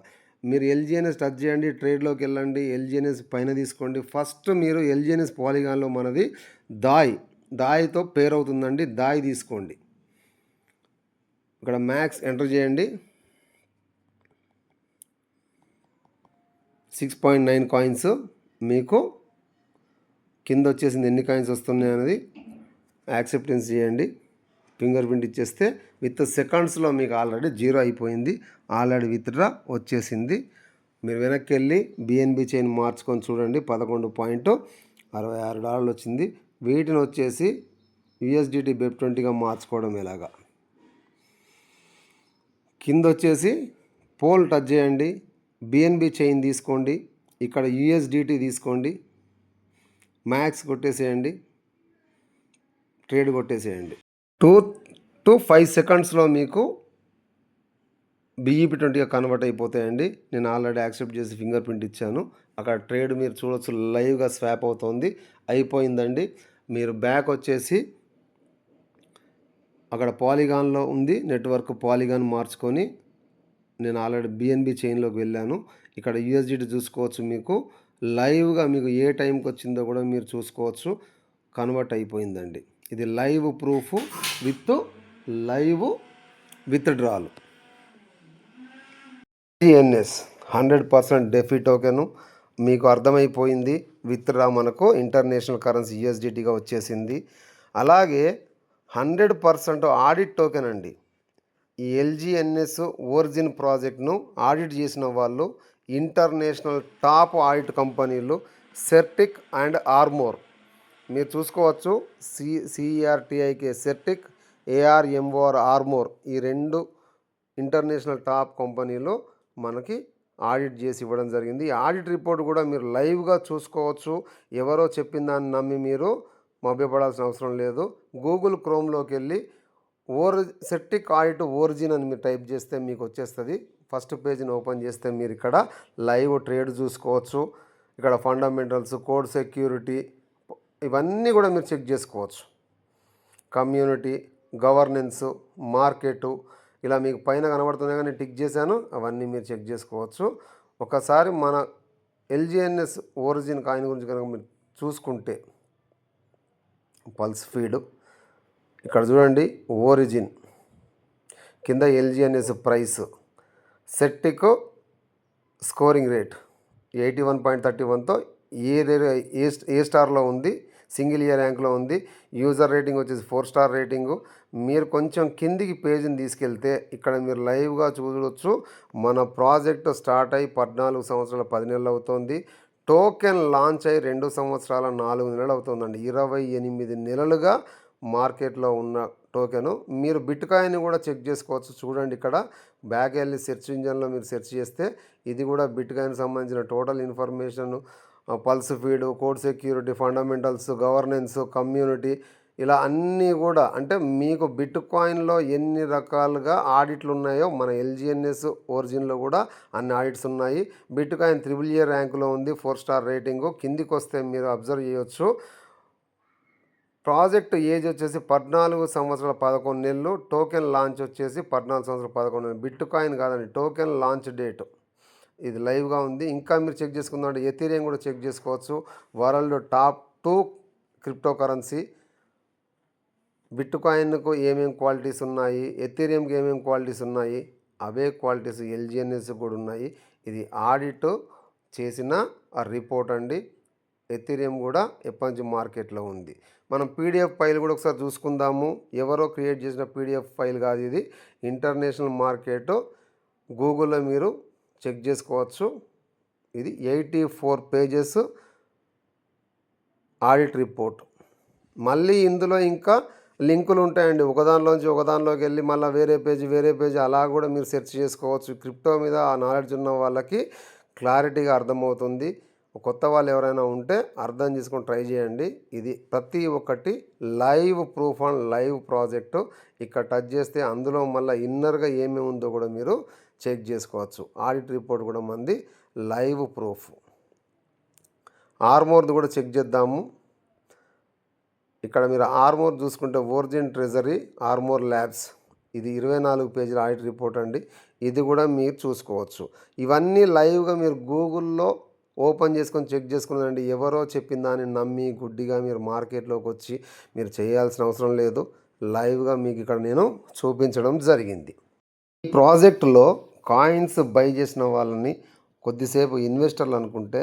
మీరు LGNS టచ్ చేయండి, ట్రేడ్లోకి వెళ్ళండి, LGNS పైన తీసుకోండి. ఫస్ట్ మీరు LGNS పాలిగాన్లో మనది దాయ్తో పేర్ అవుతుందండి. దాయ్ తీసుకోండి. ఇక్కడ మ్యాక్స్ ఎంటర్ చేయండి. 6.9 కాయిన్స్ మీకు కింద వచ్చేసింది. ఎన్ని కాయిన్స్ వస్తున్నాయి అనేది యాక్సెప్టెన్స్ చేయండి. ఫింగర్ ప్రింట్ ఇచ్చేస్తే విత్ సెకండ్స్లో మీకు ఆల్రెడీ 0 అయిపోయింది. ఆల్రెడీ విత్డ్రా వచ్చేసింది. మీరు వెనక్కి వెళ్ళి BNB చైన్ మార్చుకొని చూడండి. $11.66 వచ్చింది. వీటిని వచ్చేసి USDT BEP20గా మార్చుకోవడం ఎలాగా? కింద వచ్చేసి పోల్ టచ్ చేయండి, BNB చైన్ తీసుకోండి, ఇక్కడ USDT తీసుకోండి, మ్యాక్స్ కొట్టేసేయండి, ట్రేడ్ కొట్టేసేయండి. 2 to 5 సెకండ్స్లో మీకు BEP20గా కన్వర్ట్ అయిపోతాయండి. నేను ఆల్రెడీ యాక్సెప్ట్ చేసి ఫింగర్ ప్రింట్ ఇచ్చాను. అక్కడ ట్రేడ్ మీరు చూడవచ్చు, లైవ్గా స్వాప్ అవుతుంది. అయిపోయిందండి. మీరు బ్యాక్ వచ్చేసి అక్కడ పాలిగాన్లో ఉంది, నెట్వర్క్ పాలిగాన్ మార్చుకొని నేను ఆల్రెడీ BNB చైన్లోకి వెళ్ళాను. ఇక్కడ USDT చూసుకోవచ్చు. మీకు లైవ్గా మీకు ఏ టైంకి వచ్చిందో కూడా మీరు చూసుకోవచ్చు. కన్వర్ట్ అయిపోయిందండి. ఇది live proof with live withdrawal. LGNS 100% DeFi token మీకు అర్థమైపోయింది. విత్డ్రా మనకు ఇంటర్నేషనల్ కరెన్సీ USDTగా వచ్చేసింది. అలాగే 100% ఆడిట్ టోకెన్ అండి. ఈ LGNS ఒరిజిన్ ప్రాజెక్ట్ను ఆడిట్ చేసిన వాళ్ళు ఇంటర్నేషనల్ టాప్ ఆడిట్ కంపెనీలు సెర్టిక్ అండ్ ఆర్మోర్. మీరు చూసుకోవచ్చు. CERTIK సెర్టిక్, ARMOR ఆర్మోర్, ఈ 2 ఇంటర్నేషనల్ టాప్ కంపెనీలు మనకి ఆడిట్ చేసి ఇవ్వడం జరిగింది. ఈ ఆడిట్ రిపోర్ట్ కూడా మీరు లైవ్గా చూసుకోవచ్చు. ఎవరో చెప్పిన దాన్ని నమ్మి మీరు మభ్యపడాల్సిన అవసరం లేదు. గూగుల్ క్రోమ్లోకి వెళ్ళి సెర్టిక్ ఆడిట్ ఒరిజిన్ అని మీరు టైప్ చేస్తే మీకు వచ్చేస్తుంది. ఫస్ట్ పేజ్ని ఓపెన్ చేస్తే మీరు ఇక్కడ లైవ్ ట్రేడ్ చూసుకోవచ్చు. ఇక్కడ ఫండమెంటల్స్, కోడ్ సెక్యూరిటీ ఇవన్నీ కూడా మీరు చెక్ చేసుకోవచ్చు. కమ్యూనిటీ, గవర్నెన్స్, మార్కెటు ఇలా మీకు పైన కనబడుతున్నాయి కానీ టిక్ చేశాను, అవన్నీ మీరు చెక్ చేసుకోవచ్చు. ఒకసారి మన ఎల్జిఎన్ఎస్ ఓరిజిన్ కాయిన్ గురించి కనుక మీరు చూసుకుంటే పల్స్ ఫీడ్ ఇక్కడ చూడండి, ఓరిజిన్ కింద ఎల్జిఎన్ఎస్ ప్రైస్, సెట్టిక్ స్కోరింగ్ రేట్ 81.31తో ఏ స్టార్లో ఉంది, సింగిల్ ఇయర్ ర్యాంక్లో ఉంది. యూజర్ రేటింగ్ వచ్చేసి 4 స్టార్ రేటింగు. మీరు కొంచెం కిందికి పేజీని తీసుకెళ్తే ఇక్కడ మీరు లైవ్గా చూడవచ్చు. మన ప్రాజెక్ట్ స్టార్ట్ అయ్యి 14 సంవత్సరాల 10 నెలలు అవుతుంది. టోకెన్ లాంచ్ అయ్యి 2 సంవత్సరాల 4 నెలలు అవుతుందండి. 28 నెలలుగా మార్కెట్లో ఉన్న టోకెను. మీరు బిట్కాయిన్ కూడా చెక్ చేసుకోవచ్చు. చూడండి, ఇక్కడ బ్యాక్ వెళ్ళి సెర్చ్ ఇంజన్లో మీరు సెర్చ్ చేస్తే ఇది కూడా బిట్కాయిన్ సంబంధించిన total information, pulse feed, code security, fundamentals, governance, community ఇలా అన్నీ కూడా, అంటే మీకు బిట్కాయిన్లో ఎన్ని రకాలుగా ఆడిట్లు ఉన్నాయో మన ఎల్జిఎన్ఎస్ ఒరిజిన్లో కూడా అన్ని ఆడిట్స్ ఉన్నాయి. బిట్కాయిన్ 3 ర్యాంకులో ఉంది, 4 స్టార్ రేటింగు. కిందికి వస్తే మీరు అబ్జర్వ్ చేయొచ్చు. ప్రాజెక్ట్ ఏజ్ వచ్చేసి 14 సంవత్సరాల 11 నెలలు. టోకెన్ లాంచ్ వచ్చేసి 14 సంవత్సరాల 11 నెలలు. బిట్కాయిన్ కాదండి, టోకెన్ లాంచ్ డేట్ ఇది లైవ్గా ఉంది. ఇంకా మీరు చెక్ చేసుకుందామంటే ఎథీరియం కూడా చెక్ చేసుకోవచ్చు. World top 2 crypto currency. బిట్కాయిన్కు ఏమేమి క్వాలిటీస్ ఉన్నాయి, ఎథీరియంకి ఏమేమి క్వాలిటీస్ ఉన్నాయి, అవే క్వాలిటీస్ ఎల్జిఎన్ఎస్ కూడా ఉన్నాయి. ఇది ఆడిట్ చేసిన ఆ రిపోర్ట్ అండి. ఎథీరియం కూడా ఎప్పటి నుంచి మార్కెట్లో ఉంది. మనం పీడిఎఫ్ ఫైల్ కూడా ఒకసారి చూసుకుందాము. ఎవరో క్రియేట్ చేసిన పీడిఎఫ్ ఫైల్ కాదు ఇది, ఇంటర్నేషనల్ మార్కెట్. గూగుల్లో మీరు చెక్ చేసుకోవచ్చు. ఇది 84 పేజెస్ ఆడిట్ రిపోర్ట్. మళ్ళీ ఇందులో ఇంకా లింకులు ఉంటాయండి. ఒకదానిలోంచి ఒకదానిలోకి వెళ్ళి మళ్ళీ వేరే పేజీ అలా కూడా మీరు సెర్చ్ చేసుకోవచ్చు. క్రిప్టో మీద ఆ నాలెడ్జ్ ఉన్న వాళ్ళకి క్లారిటీగా అర్థమవుతుంది. కొత్త వాళ్ళు ఎవరైనా ఉంటే అర్థం చేసుకొని ట్రై చేయండి. ఇది ప్రతి ఒక్కటి live proof and live project. ఇక్కడ టచ్ చేస్తే అందులో మళ్ళీ ఇన్నర్గా ఏమేమి ఉందో కూడా మీరు చెక్ చేసుకోవచ్చు. ఆడిట్ రిపోర్ట్ కూడా మంది లైవ్ ప్రూఫ్. ఆర్మోర్ది కూడా చెక్ చేద్దాము. ఇక్కడ మీరు ఆర్మోర్ చూసుకుంటే ఒరిజిన్ ట్రెజరీ, ఆర్మోర్ ల్యాబ్స్, ఇది 24 పేజీల ఆడిట్ రిపోర్ట్ అండి. ఇది కూడా మీరు చూసుకోవచ్చు. ఇవన్నీ లైవ్గా మీరు గూగుల్లో ఓపెన్ చేసుకొని చెక్ చేసుకున్నారండి. ఎవరో చెప్పిన దాన్ని నమ్మి గుడ్డిగా మీరు మార్కెట్లోకి వచ్చి మీరు చేయాల్సిన అవసరం లేదు. లైవ్గా మీకు ఇక్కడ నేను చూపించడం జరిగింది. ఈ ప్రాజెక్టులో కాయిన్స్ బై చేసిన వాళ్ళని కొద్దిసేపు ఇన్వెస్టర్లు అనుకుంటే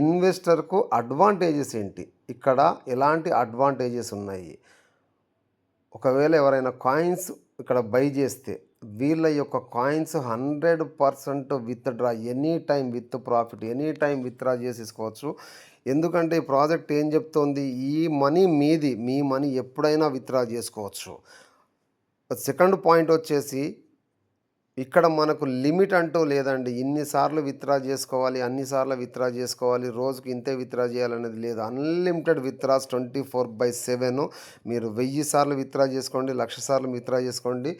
ఇన్వెస్టర్కు అడ్వాంటేజెస్ ఏంటి, ఇక్కడ ఎలాంటి అడ్వాంటేజెస్ ఉన్నాయి, ఒకవేళ ఎవరైనా కాయిన్స్ ఇక్కడ బై చేస్తే వీళ్ళ యొక్క coins 100% withdraw, any time with profit, any time withdraw చేసేసుకోవచ్చు. ఎందుకంటే ఈ ప్రాజెక్ట్ ఏం చెప్తోంది, ఈ మనీ మీది, మీ మనీ ఎప్పుడైనా విత్డ్రా చేసుకోవచ్చు. సెకండ్ పాయింట్ వచ్చేసి ఇక్కడ మనకు లిమిట్ అంటూ లేదండి. ఇన్నిసార్లు విత్డ్రా చేసుకోవాలి, అన్నిసార్లు విత్డ్రా చేసుకోవాలి, రోజుకి ఇంతే విత్డ్రా చేయాలనేది లేదు. Unlimited withdraws 24/7. మీరు 1000 సార్లు విత్డ్రా చేసుకోండి, 1,00,000 సార్లు విత్డ్రా చేసుకోండి.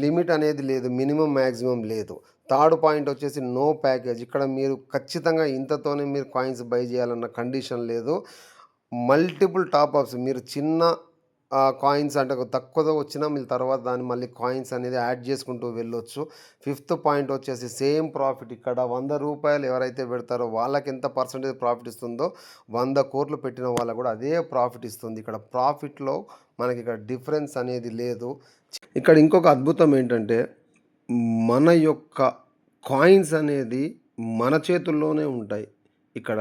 లిమిట్ అనేది లేదు, మినిమం మ్యాక్సిమం లేదు. థర్డ్ పాయింట్ వచ్చేసి నో ప్యాకేజ్. ఇక్కడ మీరు ఖచ్చితంగా ఇంతతోనే మీరు కాయిన్స్ బై చేయాలన్న కండిషన్ లేదు. మల్టిపుల్ టాప్అప్స్, మీరు చిన్న కాయిన్స్ అంటే తక్కువగా వచ్చినా మీరు తర్వాత దాన్ని మళ్ళీ కాయిన్స్ అనేది యాడ్ చేసుకుంటూ వెళ్ళొచ్చు. ఫిఫ్త్ పాయింట్ వచ్చేసి సేమ్ ప్రాఫిట్. ఇక్కడ 100 రూపాయలు ఎవరైతే పెడతారో వాళ్ళకి ఎంత పర్సెంటేజ్ ప్రాఫిట్ ఇస్తుందో 100 కోట్లు పెట్టిన వాళ్ళకు కూడా అదే ప్రాఫిట్ ఇస్తుంది. ఇక్కడ ప్రాఫిట్లో మనకి ఇక్కడ డిఫరెన్స్ అనేది లేదు. ఇక్కడ ఇంకొక అద్భుతం ఏంటంటే మన యొక్క కాయిన్స్ అనేది మన చేతుల్లోనే ఉంటాయి. ఇక్కడ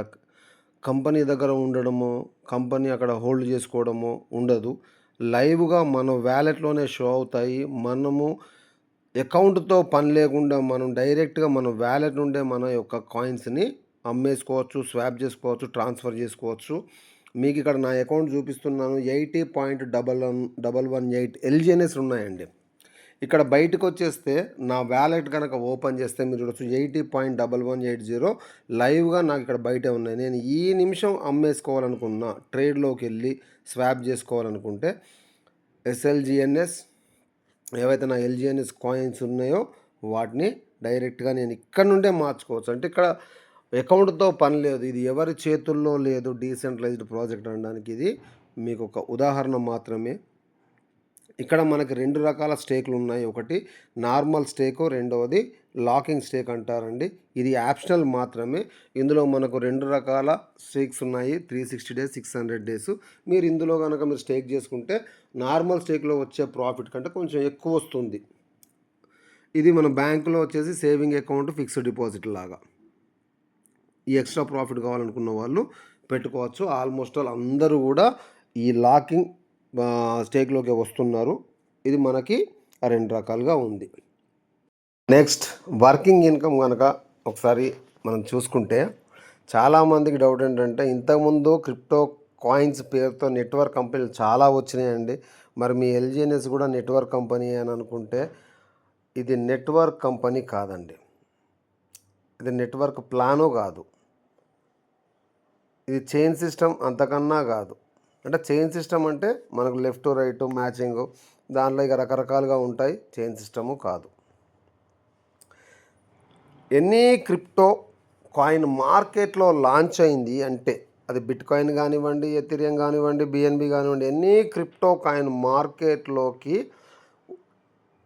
కంపెనీ దగ్గర ఉండడము, కంపెనీ అక్కడ హోల్డ్ చేసుకోవడము ఉండదు. లైవ్గా మన వ్యాలెట్లోనే షో అవుతాయి. మనము అకౌంట్తో పని లేకుండా మనం డైరెక్ట్గా మన వ్యాలెట్ నుండే మన యొక్క కాయిన్స్ని అమ్మేసుకోవచ్చు, స్వాప్ చేసుకోవచ్చు, ట్రాన్స్ఫర్ చేసుకోవచ్చు. మీకు ఇక్కడ నా అకౌంట్ చూపిస్తున్నాను. 80.118 ఎల్జిఎన్ఎస్ ఉన్నాయండి. ఇక్కడ బయటకు వచ్చేస్తే నా వ్యాలెట్ కనుక ఓపెన్ చేస్తే మీరు చూడొచ్చు 80.1180 లైవ్గా నాకు ఇక్కడ బయటే ఉన్నాయి. నేను ఈ నిమిషం అమ్మేసుకోవాలనుకున్నా, ట్రేడ్లోకి వెళ్ళి స్వాప్ చేసుకోవాలనుకుంటే ఎస్ఎల్జిఎన్ఎస్ ఏవైతే నా ఎల్జిఎన్ఎస్ కాయిన్స్ ఉన్నాయో వాటిని డైరెక్ట్గా నేను ఇక్కడ నుండే మార్చుకోవచ్చు. అంటే ఇక్కడ అకౌంట్తో పని లేదు, ఇది ఎవరి చేతుల్లో లేదు. డీసెంట్రలైజ్డ్ ప్రాజెక్ట్ అనడానికి ఇది మీకు ఒక ఉదాహరణ మాత్రమే. ఇక్కడ మనకి 2 రకాల స్టేకులు ఉన్నాయి. ఒకటి నార్మల్ స్టేకు, రెండవది లాకింగ్ స్టేక్ అంటారండి. ఇది ఆప్షనల్ మాత్రమే. ఇందులో మనకు 2 రకాల స్టేక్స్ ఉన్నాయి, 360 డేస్, 600 డేస్. మీరు ఇందులో కనుక మీరు స్టేక్ చేసుకుంటే నార్మల్ స్టేక్లో వచ్చే ప్రాఫిట్ కంటే కొంచెం ఎక్కువ వస్తుంది. ఇది మన బ్యాంకులో వచ్చేసి సేవింగ్ అకౌంట్, ఫిక్స్డ్ డిపాజిట్ లాగా. ఈ ఎక్స్ట్రా ప్రాఫిట్ కావాలనుకున్న వాళ్ళు పెట్టుకోవచ్చు. ఆల్మోస్ట్ ఆల్ అందరూ కూడా ఈ లాకింగ్ స్టేక్లోకి వస్తున్నారు. ఇది మనకి 2 రకాలుగా ఉంది. నెక్స్ట్ వర్కింగ్ ఇన్కమ్ కనుక ఒకసారి మనం చూసుకుంటే చాలామందికి డౌట్ ఏంటంటే ఇంతకుముందు క్రిప్టో కాయిన్స్ పేరుతో నెట్వర్క్ కంపెనీలు చాలా వచ్చినాయండి. మరి మీ ఎల్జీఎన్ఎస్ కూడా నెట్వర్క్ కంపెనీ అని అనుకుంటే ఇది నెట్వర్క్ కంపెనీ కాదండి, ఇది నెట్వర్క్ ప్లాను కాదు, ఇది చైన్ సిస్టమ్ అంతకన్నా కాదు. అంటే చైన్ సిస్టమ్ అంటే మనకు లెఫ్ట్ రైట్ మ్యాచింగ్, దాంట్లో ఇక రకరకాలుగా ఉంటాయి. చైన్ సిస్టము కాదు. ఎనీ క్రిప్టో కాయిన్ మార్కెట్లో లాంచ్ అయింది అంటే అది బిట్ కాయిన్ కానివ్వండి, ఎథీరియం కానివ్వండి, బిఎన్బి కానివ్వండి, ఎనీ క్రిప్టో కాయిన్ మార్కెట్లోకి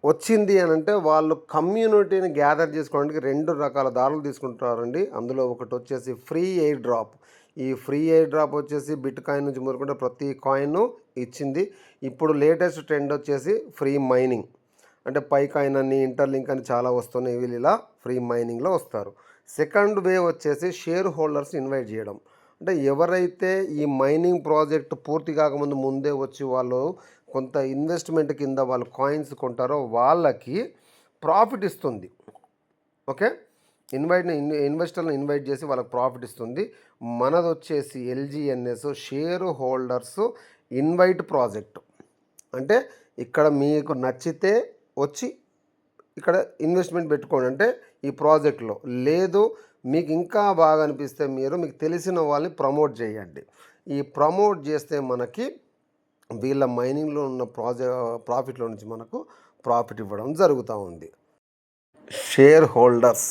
వచ్చింది అని అంటే వాళ్ళు కమ్యూనిటీని గ్యాదర్ చేసుకోవడానికి 2 రకాల దారులు తీసుకుంటారండి. అందులో ఒకటి వచ్చేసి ఫ్రీ ఎయిర్ డ్రాప్. ఈ ఫ్రీ ఎయిర్ డ్రాప్ వచ్చేసి బిట్ కాయిన్ నుంచి మొదలుకుంటే ప్రతి కాయిన్ ఇచ్చింది. ఇప్పుడు లేటెస్ట్ ట్రెండ్ వచ్చేసి ఫ్రీ మైనింగ్. అంటే పై కాయిన్ అని, ఇంటర్లింక్ అని చాలా వస్తున్నాయి. వీళ్ళు ఇలా ఫ్రీ మైనింగ్లో వస్తారు. సెకండ్ వే వచ్చేసి షేర్ హోల్డర్స్ ఇన్వైట్ చేయడం. అంటే ఎవరైతే ఈ మైనింగ్ ప్రాజెక్ట్ పూర్తి కాకముందు ముందే వచ్చి వాళ్ళు కొంత ఇన్వెస్ట్మెంట్ కింద వాళ్ళు కాయిన్స్ కొంటారో వాళ్ళకి ప్రాఫిట్ ఇస్తుంది. ఓకే, ఇన్వెస్టర్లను ఇన్వైట్ చేసి వాళ్ళకి ప్రాఫిట్ ఇస్తుంది. మనది వచ్చేసి ఎల్జీఎన్ఎస్ షేర్ హోల్డర్స్ ఇన్వైట్ ప్రాజెక్ట్. అంటే ఇక్కడ మీకు నచ్చితే వచ్చి ఇక్కడ ఇన్వెస్ట్మెంట్ పెట్టుకోండి అంటే ఈ ప్రాజెక్ట్లో. లేదు మీకు ఇంకా బాగా అనిపిస్తే మీకు తెలిసిన వాళ్ళని ప్రమోట్ చేయండి. ఈ ప్రమోట్ చేస్తే మనకి వీళ్ళ మైనింగ్లో ఉన్న ప్రాఫిట్లో నుంచి మనకు ప్రాఫిట్ ఇవ్వడం జరుగుతూ ఉంది. షేర్ హోల్డర్స్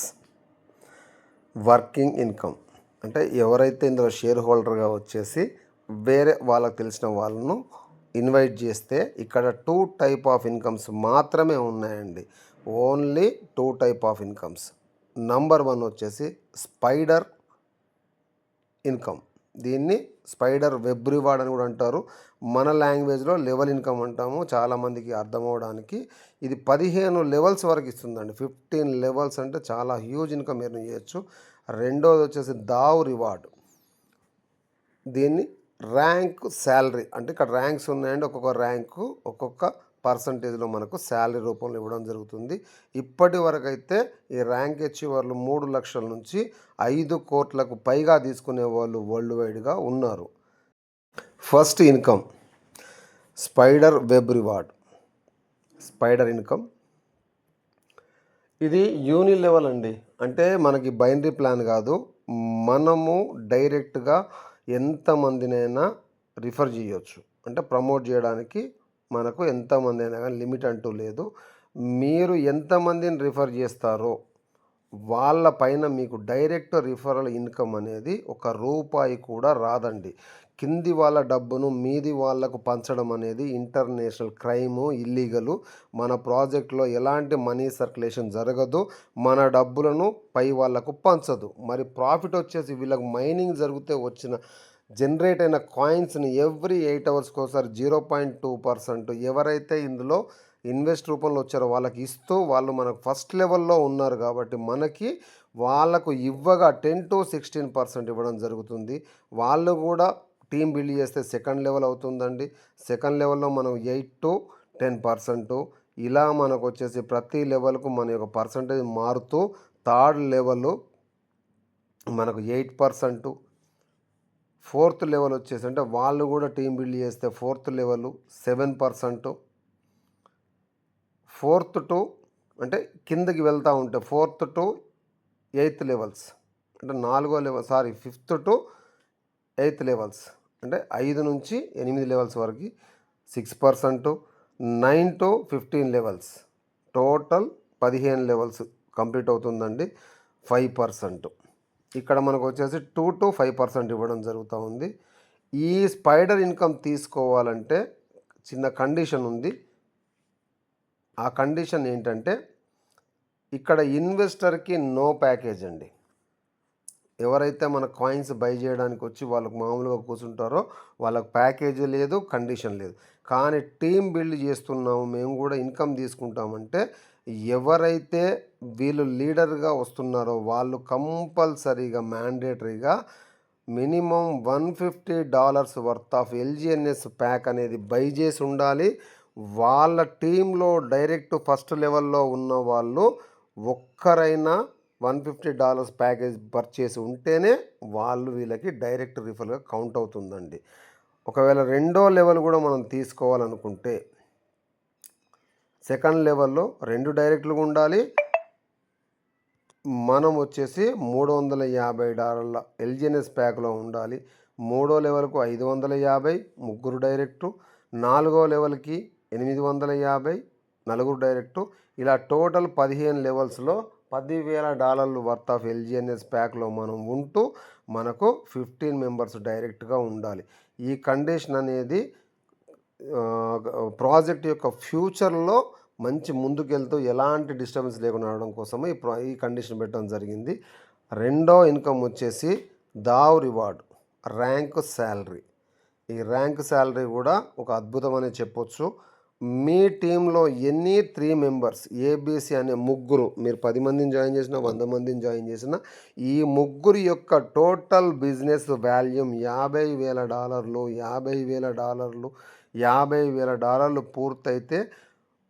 వర్కింగ్ ఇన్కమ్ అంటే ఎవరైతే ఇందులో షేర్ హోల్డర్గా వచ్చేసి వేరే వాళ్ళకి తెలిసిన వాళ్ళను ఇన్వైట్ చేస్తే ఇక్కడ 2 టైప్ ఆఫ్ ఇన్కమ్స్ మాత్రమే ఉన్నాయండి. Only 2 type of incomes. Number 1 వచ్చేసి స్పైడర్ ఇన్కమ్. దీన్ని స్పైడర్ వెబ్ రివార్డ్ అని కూడా అంటారు. మన లాంగ్వేజ్లో లెవెల్ ఇన్కమ్ అంటాము చాలామందికి అర్థం అవ్వడానికి. ఇది 15 లెవెల్స్ వరకు ఇస్తుందండి. 15 లెవెల్స్ అంటే చాలా హ్యూజ్ ఇన్కమ్ ఎర్న్ చేయొచ్చు. రెండోది వచ్చేసి దావ్ రివార్డ్. దీన్ని ర్యాంక్ శాలరీ అంటే ఇక్కడ ర్యాంక్స్ ఉన్నాయండి. ఒక్కొక్క ర్యాంకు ఒక్కొక్క పర్సంటేజ్లో మనకు శాలరీ రూపంలో ఇవ్వడం జరుగుతుంది. ఇప్పటి వరకు అయితే ఈ ర్యాంక్ అచీవర్లు 3 లక్షల నుంచి 5 కోట్లకు పైగా తీసుకునే వాళ్ళు వరల్డ్ వైడ్గా ఉన్నారు. First income spider web reward. Spider income ఇది యూని లెవెల్ అండి. అంటే మనకి బైనరీ ప్లాన్ కాదు, మనము డైరెక్ట్గా ఎంతమందినైనా రిఫర్ చేయొచ్చు. అంటే ప్రమోట్ చేయడానికి మనకు ఎంతమంది అయినా కానీ లిమిట్ అంటూ లేదు. మీరు ఎంతమందిని రిఫర్ చేస్తారో వాళ్ళ పైన మీకు డైరెక్ట్ రిఫరల్ ఇన్కమ్ అనేది ₹1 కూడా రాదండి. కింది వాళ్ళ డబ్బును మీది వాళ్ళకు పంచడం అనేది ఇంటర్నేషనల్ క్రైము, ఇల్లీగలు. మన ప్రాజెక్ట్లో ఎలాంటి మనీ సర్క్యులేషన్ జరగదు, మన డబ్బులను పై వాళ్ళకు పంచదు. మరి ప్రాఫిట్ వచ్చేసి వీళ్ళకు మైనింగ్ జరిగితే వచ్చిన జనరేట్ అయిన కాయిన్స్ని ఎవ్రీ 8 అవర్స్కి ఒకసారి 0.2% ఎవరైతే ఇందులో ఇన్వెస్ట్ రూపంలో వచ్చారో వాళ్ళకి ఇస్తూ వాళ్ళు మనకు ఫస్ట్ లెవెల్లో ఉన్నారు కాబట్టి మనకి వాళ్ళకు ఇవ్వగా 10 to 16% ఇవ్వడం జరుగుతుంది. వాళ్ళు కూడా టీం బిల్డ్ చేస్తే సెకండ్ లెవెల్ అవుతుందండి. సెకండ్ లెవెల్లో మనం 8 to 10%. ఇలా మనకు వచ్చేసి ప్రతి లెవెల్కు మన యొక్క పర్సంటేజ్ మారుతూ థర్డ్ లెవెల్ మనకు 8%, ఫోర్త్ లెవెల్ వచ్చేసి అంటే వాళ్ళు కూడా టీం బిల్డ్ చేస్తే ఫోర్త్ లెవెల్ 7%, ఫోర్త్ టు అంటే కిందకి వెళ్తూ ఉంటే 4th to 8th లెవెల్స్ అంటే 4వ level 5th to 8th levels అంటే 5 నుంచి 8 లెవెల్స్ వరకు 6%, 9 to 15 levels total 15 levels complete అవుతుందండి 5%. ఇక్కడ మనకు వచ్చేసి 2 to 5% ఇవ్వడం జరుగుతూ ఉంది. ఈ స్పైడర్ ఇన్కమ్ తీసుకోవాలంటే చిన్న కండిషన్ ఉంది. ఆ కండిషన్ ఏంటంటే ఇక్కడ ఇన్వెస్టర్కి నో ప్యాకేజ్ అండి. ఎవరైతే మన కాయిన్స్ బై చేయడానికి వచ్చి వాళ్ళకు మామూలుగా కూర్చుంటారో వాళ్ళకు ప్యాకేజ్ లేదు, కండిషన్ లేదు. కానీ టీం బిల్డ్ చేస్తున్నాము, మేము కూడా ఇన్కమ్ తీసుకుంటామంటే ఎవరైతే వీళ్ళు లీడర్గా వస్తున్నారో వాళ్ళు కంపల్సరీగా మ్యాండేటరీగా మినిమం $150 వర్త్ ఆఫ్ ఎల్జిఎన్ఎస్ ప్యాక్ అనేది బై చేసి ఉండాలి. వాళ్ళ టీంలో డైరెక్ట్ ఫస్ట్ లెవెల్లో ఉన్న వాళ్ళు ఒక్కరైనా $150 ప్యాకేజ్ పర్చేసి ఉంటేనే వాళ్ళు వీళ్ళకి డైరెక్ట్ రిఫర్గా కౌంట్ అవుతుందండి. ఒకవేళ రెండో లెవెల్ కూడా మనం తీసుకోవాలనుకుంటే సెకండ్ లెవెల్లో 2 డైరెక్ట్లుగా ఉండాలి. మనం వచ్చేసి $350 ఎల్జిఎన్ఎస్ ప్యాక్లో ఉండాలి. మూడో లెవెల్కు 550, 3 డైరెక్టు. 4వ లెవెల్కి 850, 4 డైరెక్టు. ఇలా టోటల్ 15 లెవెల్స్లో $10,000 వర్త్ ఆఫ్ ఎల్జిఎన్ఎస్ ప్యాక్లో మనం ఉంటూ మనకు 15 మెంబర్స్ డైరెక్ట్గా ఉండాలి. ఈ కండిషన్ అనేది ప్రాజెక్ట్ యొక్క ఫ్యూచర్లో మంచి ముందుకెళ్తూ ఎలాంటి డిస్టర్బెన్స్ లేకుండా ఉండడం కోసము ఈ కండిషన్ పెట్టడం జరిగింది. రెండో ఇన్కమ్ వచ్చేసి దావ్ రివార్డ్, ర్యాంక్ శాలరీ. ఈ ర్యాంక్ శాలరీ కూడా ఒక అద్భుతమని చెప్పొచ్చు. మీ టీంలో ఎన్ని 3 మెంబర్స్ ఏబిసి అనే ముగ్గురు, మీరు 10 మందిని జాయిన్ చేసినా 100 మందిని జాయిన్ చేసినా ఈ ముగ్గురు యొక్క టోటల్ బిజినెస్ వాల్యూమ్ $50,000 $50,000 పూర్తయితే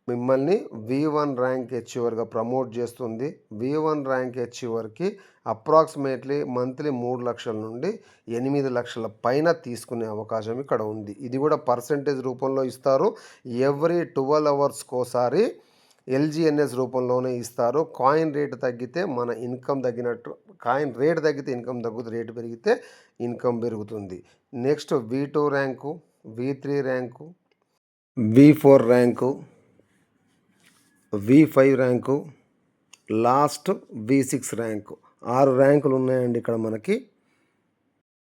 మిమ్మల్ని V1 ర్యాంక్ అచీవర్గా ప్రమోట్ చేస్తుంది. V1 ర్యాంక్ అచీవర్కి అప్రాక్సిమేట్లీ మంత్లీ 3 లక్షల నుండి 8 లక్షల పైన తీసుకునే అవకాశం ఇక్కడ ఉంది. ఇది కూడా పర్సెంటేజ్ రూపంలో ఇస్తారు. ఎవ్రీ 12 అవర్స్కోసారి ఎల్జిఎన్ఎస్ రూపంలోనే ఇస్తారు. కాయిన్ రేటు తగ్గితే మన ఇన్కమ్ తగ్గినట్టు, కాయిన్ రేటు తగ్గితే ఇన్కమ్ తగ్గుతుంది, రేటు పెరిగితే ఇన్కమ్ పెరుగుతుంది. Next V2 rank, V3 rank, V4 rank, V5 rank, last V6 rank. 6 ర్యాంకులు ఉన్నాయండి ఇక్కడ మనకి.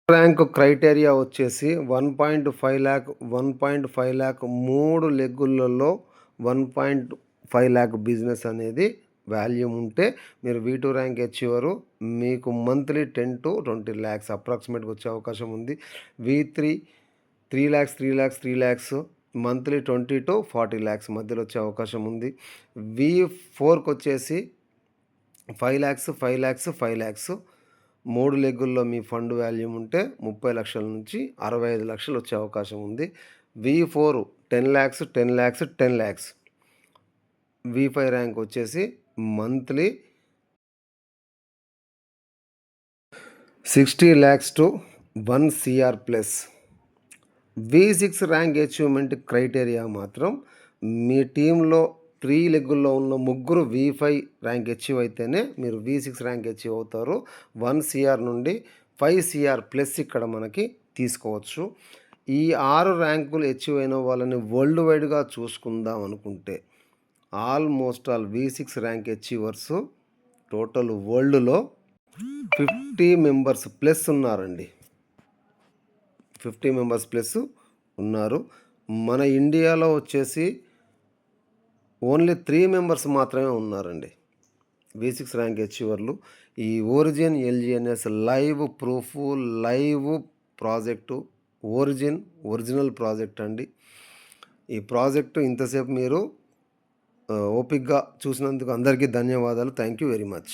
ర్యాంకు క్రైటీరియా వచ్చేసి 1.5 lakh, 1.5 lakh 3 లెగ్గులలో 1.5 lakh బిజినెస్ అనేది వాల్యూమ్ ఉంటే మీరు V2 ర్యాంక్ అచీవరు. మీకు మంత్లీ 10 to 20 lakhs అప్రాక్సిమేట్గా వచ్చే అవకాశం ఉంది. V3 3 lakhs monthly 20 to 40 lakhs మధ్యలో వచ్చే అవకాశం ఉంది. V4కి వచ్చేసి 5 lakhs 3 లెగ్గుల్లో మీ ఫండ్ వాల్యూమ్ ఉంటే 30 లక్షల నుంచి 65 లక్షలు వచ్చే అవకాశం ఉంది. V4 10 lakhs. V5 ర్యాంక్ వచ్చేసి monthly 60 lakhs to 1 crore plus. V6 rank achievement criteria మాత్రం మీ టీంలో 3 లెగ్గుల్లో ఉన్న ముగ్గురు V5 ర్యాంక్ అచీవ్ అయితేనే మీరు V6 ర్యాంక్ అచీవ్ అవుతారు. 1 crore నుండి 5 crore ప్లస్ ఇక్కడ మనకి తీసుకోవచ్చు. ఈ 6 ర్యాంకులు అచీవ్ అయిన వాళ్ళని వరల్డ్ వైడ్గా చూసుకుందాం అనుకుంటే almost all V6 rank achievers total వరల్డ్లో 50 మెంబర్స్ ప్లస్ ఉన్నారండి. 50 మెంబర్స్ ప్లస్ ఉన్నారు. మన ఇండియాలో వచ్చేసి ఓన్లీ 3 మెంబర్స్ మాత్రమే ఉన్నారండి V6 ర్యాంక్ అచీవర్లు. ఈ origin LGNS live proof, live project, original project అండి. ఈ ప్రాజెక్టు ఇంతసేపు మీరు ఓపిక్గా చూసినందుకు అందరికీ ధన్యవాదాలు. Thank you very much.